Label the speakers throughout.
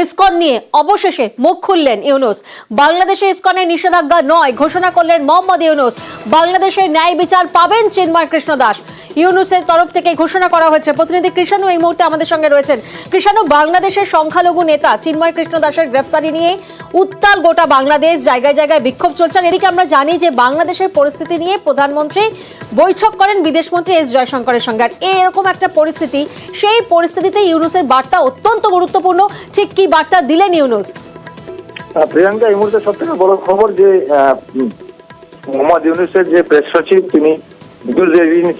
Speaker 1: ISKCON নিয়ে অবশেষে মুখ খুললেন ইউনূস। বাংলাদেশে ইসকনের নিষেধাজ্ঞা নয় ঘোষণা করলেন মোহাম্মদ ইউনূস। বাংলাদেশের ন্যায় বিচার পাবেন চিন্ময় কৃষ্ণ দাস। ইউনূসের তরফ থেকে ঘোষণা করা হয়েছে। প্রতিনিধি কৃষাণু এই মুহূর্তে আমাদের সঙ্গে রয়েছেন। কৃষাণু, বাংলাদেশের সংখ্যালঘু নেতা চিন্ময় কৃষ্ণ দাসের গ্রেফতারি নিয়ে উত্তাল গোটা বাংলাদেশ, জায়গায় জায়গায় বিক্ষোভ চলছে। এদিকে আমরা জানি যে বাংলাদেশের পরিস্থিতি নিয়ে প্রধানমন্ত্রী বৈঠক করেন বিদেশমন্ত্রী এস জয়শঙ্করের সঙ্গে। আর এরকম একটা পরিস্থিতি, সেই পরিস্থিতিতে ইউনূসের বার্তা অত্যন্ত গুরুত্বপূর্ণ। ঠিক কি বার্তা দিলেন ইউনূস?
Speaker 2: প্রিয়াঙ্কা, এই মুহূর্তে সব থেকে বড় খবর যে মোহাম্মদ ইউনূসের যে প্রেস সচিব তিনি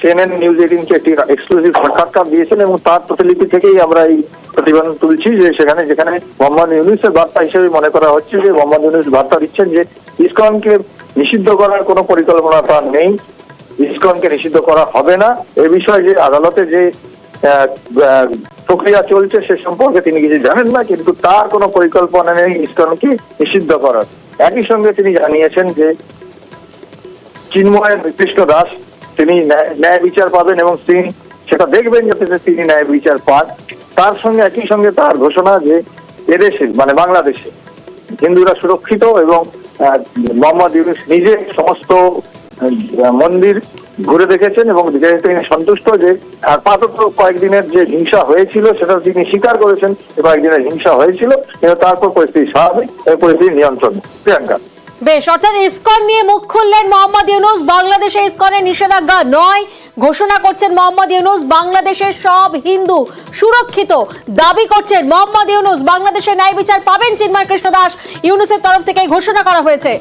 Speaker 2: CNN নিউজ 18কে একটি এক্সক্লুসিভ সাক্ষাৎকার দিয়েছেন এবং তার প্রতিলিপি থেকেই আমরা এই প্রতিবেদন তুলছি যে যেখানে মোহাম্মদ ইউনূসের বার্তা হিসেবে মনে করা হচ্ছে যে মোহাম্মদ ইউনূস বার্তা দিচ্ছেন যে ইসকনকে নিষিদ্ধ করার কোনো পরিকল্পনা তার নেই, ইসকনকে নিষিদ্ধ করা হবে না। এ বিষয়ে যে আদালতে যে প্রক্রিয়া চলছে সে সম্পর্কে তিনি কিছু জানেন না, কিন্তু তার কোনো পরিকল্পনা নেই ইসকনকে নিষিদ্ধ করার। একই সঙ্গে তিনি জানিয়েছেন যে চিন্ময় কৃষ্ণ দাস তিনি ন্যায় বিচার পাবেন এবং তিনি সেটা দেখবেন যাতে তিনি ন্যায় বিচার পান। তার সঙ্গে একই সঙ্গে তার ঘোষণা যে এদেশে মানে বাংলাদেশে হিন্দুরা সুরক্ষিত এবং মোহাম্মদ ইউনূস নিজে সমস্ত মন্দির ঘুরে দেখেছেন এবং তিনি সন্তুষ্ট যে আপাতত কয়েকদিনের যে হিংসা হয়েছিল সেটা তিনি স্বীকার করেছেন, কয়েকদিনের হিংসা হয়েছিল কিন্তু তারপর পরিস্থিতি স্বাভাবিক, পরিস্থিতি নিয়ন্ত্রণ। প্রিয়াঙ্কা,
Speaker 1: বেশ, অর্থাৎ ইসকন নিয়ে মুখ খুললেন মোহাম্মদ ইউনূস। বাংলাদেশে ইসকনের নিষেধাজ্ঞা নয় ঘোষণা করছেন মোহাম্মদ ইউনূস। বাংলাদেশের সব হিন্দু সুরক্ষিত দাবি করছেন মোহাম্মদ ইউনূস। বাংলাদেশে ন্যায় বিচার পাবেন চিন্ময় কৃষ্ণ দাস। ইউনূসের তরফ থেকে ঘোষণা করা হয়েছে।